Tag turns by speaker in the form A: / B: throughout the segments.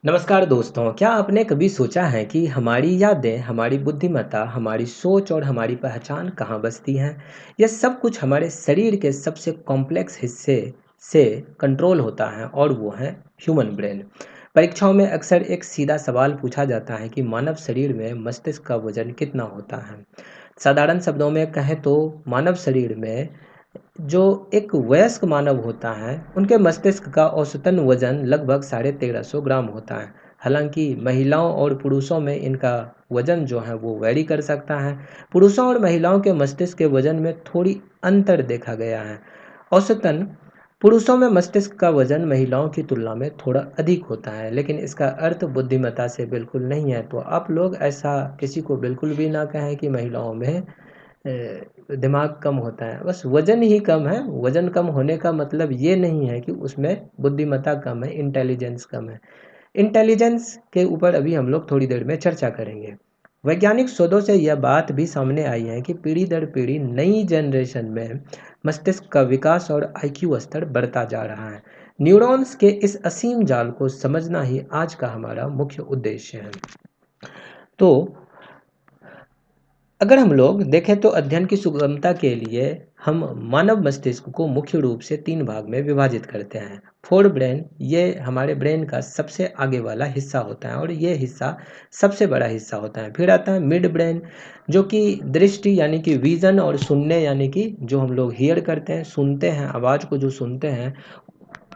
A: नमस्कार दोस्तों, क्या आपने कभी सोचा है कि हमारी यादें, हमारी बुद्धिमत्ता, हमारी सोच और हमारी पहचान कहाँ बसती हैं? यह सब कुछ हमारे शरीर के सबसे कॉम्प्लेक्स हिस्से से कंट्रोल होता है और वो है ह्यूमन ब्रेन। परीक्षाओं में अक्सर एक सीधा सवाल पूछा जाता है कि मानव शरीर में मस्तिष्क का वजन कितना होता है? साधारण शब्दों में कहें तो मानव शरीर में जो एक वयस्क मानव होता है, उनके मस्तिष्क का औसतन वजन लगभग 1350 ग्राम होता है। हालांकि महिलाओं और पुरुषों में इनका वजन जो है वो वैरी कर सकता है। पुरुषों और महिलाओं के मस्तिष्क के वजन में थोड़ी अंतर देखा गया है। औसतन पुरुषों में मस्तिष्क का वजन महिलाओं की तुलना में थोड़ा अधिक होता है, लेकिन इसका अर्थ बुद्धिमत्ता से बिल्कुल नहीं है। तो आप लोग ऐसा किसी को बिल्कुल भी ना कहें कि महिलाओं में दिमाग कम होता है। बस वज़न ही कम है। वज़न कम होने का मतलब ये नहीं है कि उसमें बुद्धिमत्ता कम है, इंटेलिजेंस कम है। इंटेलिजेंस के ऊपर अभी हम लोग थोड़ी देर में चर्चा करेंगे। वैज्ञानिक शोधों से यह बात भी सामने आई है कि पीढ़ी दर पीढ़ी नई जनरेशन में मस्तिष्क का विकास और आईक्यू स्तर बढ़ता जा रहा है। न्यूरॉन्स के इस असीम जाल को समझना ही आज का हमारा मुख्य उद्देश्य है। तो अगर हम लोग देखें तो अध्ययन की सुगमता के लिए हम मानव मस्तिष्क को मुख्य रूप से 3 भाग में विभाजित करते हैं। फोर ब्रेन, ये हमारे ब्रेन का सबसे आगे वाला हिस्सा होता है और ये हिस्सा सबसे बड़ा हिस्सा होता है। फिर आता है मिड ब्रेन, जो कि दृष्टि यानी कि विज़न और सुनने यानी कि जो हम लोग हियर करते हैं, सुनते हैं, आवाज़ को जो सुनते हैं,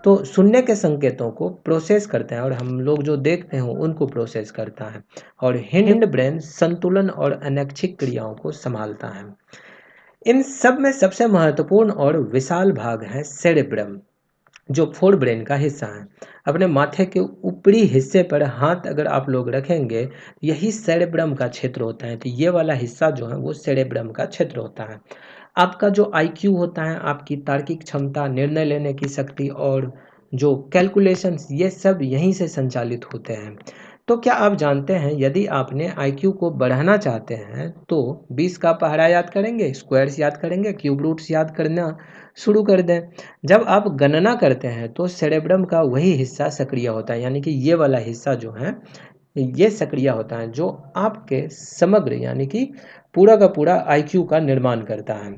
A: तो सुनने के संकेतों को प्रोसेस करते हैं और हम लोग जो देखते हैं उनको प्रोसेस करता है। और हिंड ब्रेन संतुलन और अनैच्छिक क्रियाओं को संभालता है। इन सब में सबसे महत्वपूर्ण और विशाल भाग है सेरेब्रम, जो फोर ब्रेन का हिस्सा है। अपने माथे के ऊपरी हिस्से पर हाथ अगर आप लोग रखेंगे, यही सेरेब्रम का क्षेत्र होता है। तो ये वाला हिस्सा जो है वो सेरेब्रम का क्षेत्र होता है। आपका जो आईक्यू होता है, आपकी तार्किक क्षमता, निर्णय लेने की शक्ति और जो कैलकुलेशंस, ये सब यहीं से संचालित होते हैं। तो क्या आप जानते हैं, यदि आपने आईक्यू को बढ़ाना चाहते हैं तो 20 का पहाड़ा याद करेंगे, स्क्वायर्स याद करेंगे, क्यूब रूट्स याद करना शुरू कर दें। जब आप गणना करते हैं तो सेरेब्रम का वही हिस्सा सक्रिय होता है, यानी कि ये वाला हिस्सा जो है ये सक्रिय होता है, जो आपके समग्र यानी कि पूरा का पूरा आईक्यू का निर्माण करता है।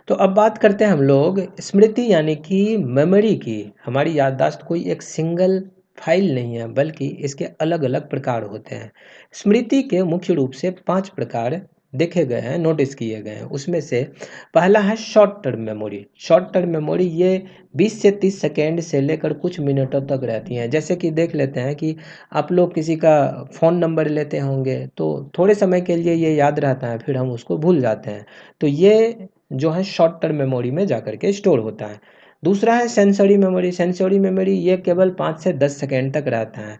A: तो अब बात करते हैं हम लोग स्मृति यानी कि मेमोरी की। हमारी याददाश्त कोई एक सिंगल फाइल नहीं है, बल्कि इसके अलग अलग प्रकार होते हैं। स्मृति के मुख्य रूप से 5 प्रकार देखे गए हैं, नोटिस किए गए हैं। उसमें से पहला है short term memory. Short term memory ये 20 से 30 सेकेंड से लेकर कुछ मिनटों तक रहती हैं। जैसे कि देख लेते हैं कि आप लोग किसी का फ़ोन नंबर लेते होंगे तो थोड़े समय के लिए ये याद रहता है, फिर हम उसको भूल जाते हैं। तो ये जो है शॉर्ट टर्म मेमोरी में जाकर के स्टोर होता है। दूसरा है सेंसरी मेमोरी। सेंसरी मेमोरी ये केवल 5 से 10 सेकेंड तक रहता है।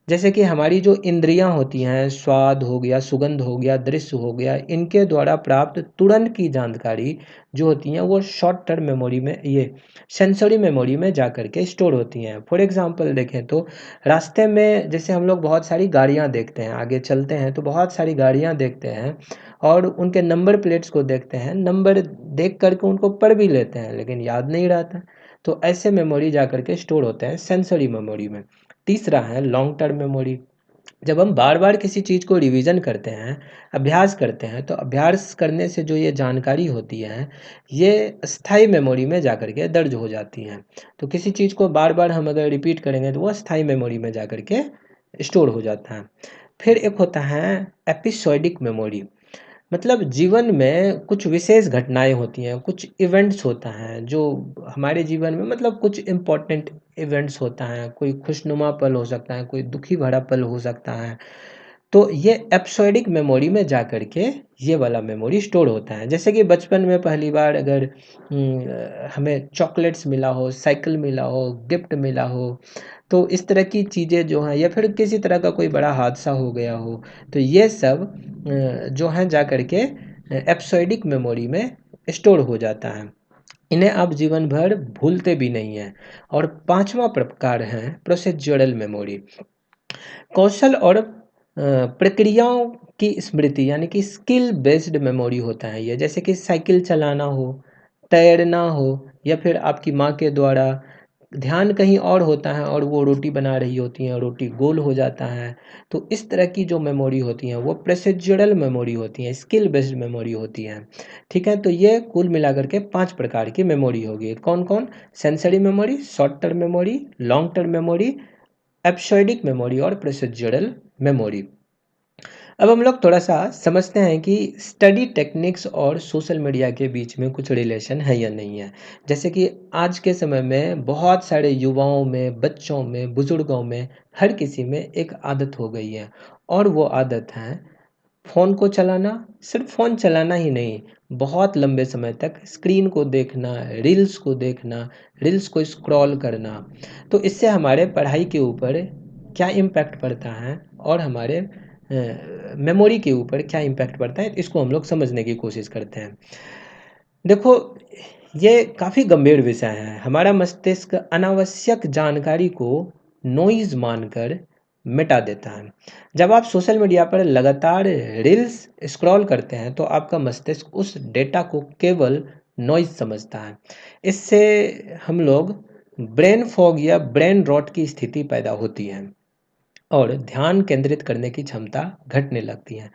A: जैसे कि हमारी जो इंद्रियां होती हैं, स्वाद हो गया, सुगंध हो गया, दृश्य हो गया, इनके द्वारा प्राप्त तुरंत की जानकारी जो होती हैं वो शॉर्ट टर्म मेमोरी में, ये सेंसरी मेमोरी में जा कर के स्टोर होती हैं। फॉर एग्जांपल देखें तो रास्ते में जैसे हम लोग बहुत सारी गाड़ियां देखते हैं, आगे चलते हैं तो बहुत सारी गाड़ियां देखते हैं और उनके नंबर प्लेट्स को देखते हैं, नंबर देख करके उनको पढ़ भी लेते हैं, लेकिन याद नहीं रहता। तो ऐसे मेमोरी जा कर के स्टोर होते हैं सेंसरी मेमोरी में। तीसरा है लॉन्ग टर्म मेमोरी। जब हम बार बार किसी चीज़ को रिवीजन करते हैं, अभ्यास करते हैं, तो अभ्यास करने से जो ये जानकारी होती है, ये स्थायी मेमोरी में जा कर के दर्ज हो जाती हैं। तो किसी चीज़ को बार बार हम अगर रिपीट करेंगे तो वो स्थायी मेमोरी में जा कर के स्टोर हो जाता है। फिर एक होता है एपिसोडिक मेमोरी। मतलब जीवन में कुछ विशेष घटनाएं होती हैं, कुछ इवेंट्स होता है जो हमारे जीवन में, मतलब कुछ इम्पोर्टेंट इवेंट्स होता है। कोई खुशनुमा पल हो सकता है, कोई दुखी भरा पल हो सकता है। तो ये एपिसोडिक मेमोरी में जा कर के ये वाला मेमोरी स्टोर होता है। जैसे कि बचपन में पहली बार अगर हमें चॉकलेट्स मिला हो, साइकिल मिला हो, गिफ्ट मिला हो, तो इस तरह की चीज़ें जो हैं, या फिर किसी तरह का कोई बड़ा हादसा हो गया हो, तो ये सब जो हैं जा कर के एपिसोडिक मेमोरी में स्टोर हो जाता है। इन्हें आप जीवन भर भूलते भी नहीं हैं। और पांचवा प्रकार है प्रोसीजरल मेमोरी। कौशल और प्रक्रियाओं की स्मृति यानी कि स्किल बेस्ड मेमोरी होता है ये। जैसे कि साइकिल चलाना हो, तैरना हो, या फिर आपकी माँ के द्वारा ध्यान कहीं और होता है और वो रोटी बना रही होती हैं, रोटी गोल हो जाता है। तो इस तरह की जो मेमोरी होती हैं वो प्रोसीजरल मेमोरी होती हैं, स्किल बेस्ड मेमोरी होती हैं। ठीक है, तो ये कुल मिलाकर के 5 प्रकार की मेमोरी होगी। कौन कौन? Sensory memory, short term memory, long term memory, episodic memory और प्रोसीजरल मेमोरी। अब हम लोग थोड़ा सा समझते हैं कि स्टडी टेक्निक्स और सोशल मीडिया के बीच में कुछ रिलेशन है या नहीं है। जैसे कि आज के समय में बहुत सारे युवाओं में, बच्चों में, बुजुर्गों में, हर किसी में एक आदत हो गई है और वो आदत है फ़ोन को चलाना। सिर्फ फ़ोन चलाना ही नहीं, बहुत लंबे समय तक स्क्रीन को देखना, रील्स को स्क्रॉल करना। तो इससे हमारे पढ़ाई के ऊपर क्या इम्पैक्ट पड़ता है और हमारे मेमोरी के ऊपर क्या इम्पैक्ट पड़ता है, इसको हम लोग समझने की कोशिश करते हैं। देखो, ये काफ़ी गंभीर विषय है। हमारा मस्तिष्क अनावश्यक जानकारी को नॉइज़ मानकर मिटा देता है। जब आप सोशल मीडिया पर लगातार रील्स स्क्रॉल करते हैं तो आपका मस्तिष्क उस डेटा को केवल नॉइज़ समझता है। इससे हम लोग ब्रेन फॉग या ब्रेन रॉट की स्थिति पैदा होती है और ध्यान केंद्रित करने की क्षमता घटने लगती है।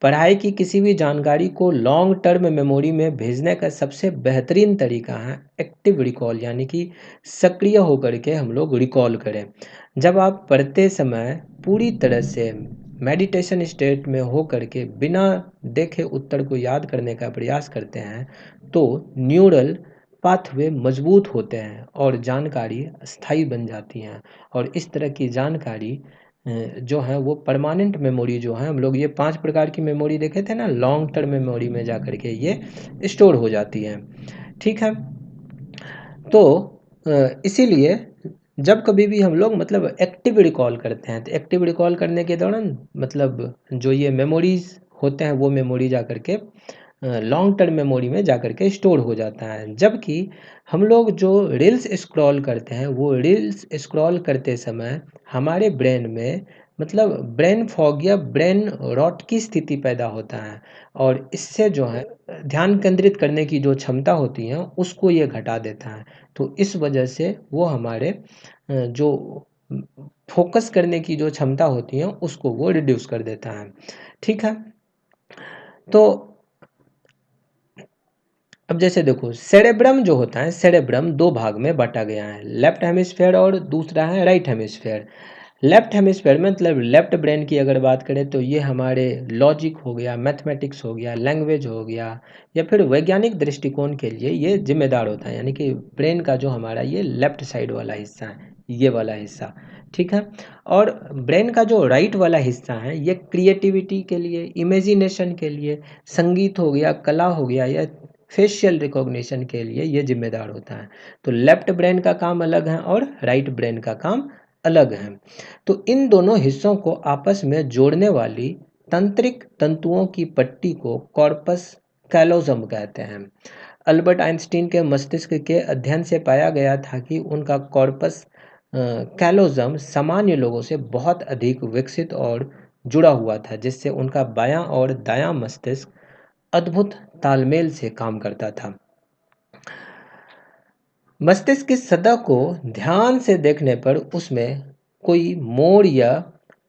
A: पढ़ाई की किसी भी जानकारी को लॉन्ग टर्म मेमोरी में भेजने का सबसे बेहतरीन तरीका है एक्टिव रिकॉल, यानी कि सक्रिय होकर के हम लोग रिकॉल करें। जब आप पढ़ते समय पूरी तरह से मेडिटेशन स्टेट में हो करके बिना देखे उत्तर को याद करने का प्रयास करते हैं तो न्यूरल पाथवे मजबूत होते हैं और जानकारी स्थायी बन जाती हैं। और इस तरह की जानकारी जो है वो परमानेंट मेमोरी जो है, हम लोग ये 5 प्रकार की मेमोरी देखे थे ना, लॉन्ग टर्म मेमोरी में जा कर के ये स्टोर हो जाती हैं। ठीक है, तो इसीलिए जब कभी भी हम लोग मतलब एक्टिव रिकॉल करते हैं तो एक्टिव रिकॉल करने के दौरान मतलब जो ये मेमोरीज होते हैं वो मेमोरी जा कर के लॉन्ग टर्म मेमोरी में जा कर के स्टोर हो जाता है। जबकि हम लोग जो रील्स स्क्रॉल करते हैं वो रील्स स्क्रॉल करते समय हमारे ब्रेन में मतलब ब्रेन फॉग या ब्रेन रॉट की स्थिति पैदा होता है और इससे जो है ध्यान केंद्रित करने की जो क्षमता होती है उसको ये घटा देता है। तो इस वजह से वो हमारे जो फोकस करने की जो क्षमता होती है उसको वो रिड्यूस कर देता है। ठीक है, तो अब जैसे देखो सेरेब्रम जो होता है, सेरेब्रम 2 भाग में बांटा गया है, लेफ्ट हेमिस्फेयर और दूसरा है राइट हेमिस्फेयर। लेफ्ट हेमिस्फेयर में मतलब लेफ्ट ब्रेन की अगर बात करें तो ये हमारे लॉजिक हो गया, मैथमेटिक्स हो गया, लैंग्वेज हो गया या फिर वैज्ञानिक दृष्टिकोण के लिए ये जिम्मेदार होता है। यानी कि ब्रेन का जो हमारा ये लेफ्ट साइड वाला हिस्सा है, ये वाला हिस्सा। ठीक है, और ब्रेन का जो राइट वाला हिस्सा है ये क्रिएटिविटी के लिए, इमेजिनेशन के लिए, संगीत हो गया, कला हो गया या फेशियल रिकॉग्निशन के लिए ये जिम्मेदार होता है। तो लेफ्ट ब्रेन का काम अलग है और राइट ब्रेन का काम अलग है। तो इन दोनों हिस्सों को आपस में जोड़ने वाली तंत्रिक तंतुओं की पट्टी को कॉर्पस कैलोजम कहते हैं। अल्बर्ट आइंस्टीन के मस्तिष्क के अध्ययन से पाया गया था कि उनका कॉर्पस कैलोजम सामान्य लोगों से बहुत अधिक विकसित और जुड़ा हुआ था, जिससे उनका बायां और दायां मस्तिष्क अद्भुत तालमेल से काम करता था। मस्तिष्क की सतह को ध्यान से देखने पर उसमें कोई मोड़ या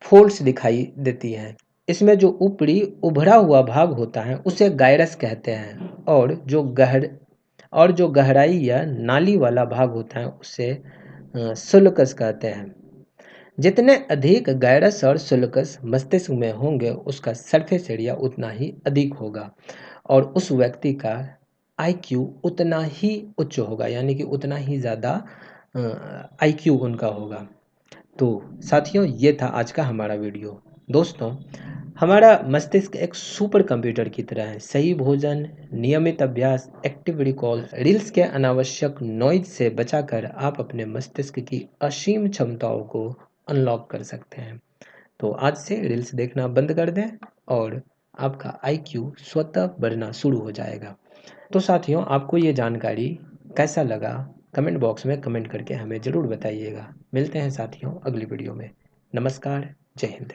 A: फोल्ड्स दिखाई देती हैं। इसमें जो ऊपरी उभरा हुआ भाग होता है उसे गायरस कहते हैं और जो गहराई या नाली वाला भाग होता है उसे सुल्कस कहते हैं। जितने अधिक गायरस और सुल्कस मस्तिष्क में होंगे उसका सरफेस एरिया उतना ही अधिक होगा और उस व्यक्ति का आईक्यू उतना ही उच्च होगा, यानी कि उतना ही ज़्यादा आईक्यू उनका होगा। तो साथियों, ये था आज का हमारा वीडियो। दोस्तों, हमारा मस्तिष्क एक सुपर कंप्यूटर की तरह है। सही भोजन, नियमित अभ्यास, एक्टिव रिकॉल, रील्स के अनावश्यक नॉइज से बचाकर आप अपने मस्तिष्क की असीम क्षमताओं को अनलॉक कर सकते हैं। तो आज से रील्स देखना बंद कर दें और आपका आईक्यू स्वतः बढ़ना शुरू हो जाएगा। तो साथियों, आपको ये जानकारी कैसा लगा कमेंट बॉक्स में कमेंट करके हमें ज़रूर बताइएगा। मिलते हैं साथियों अगली वीडियो में। नमस्कार, जय हिंद।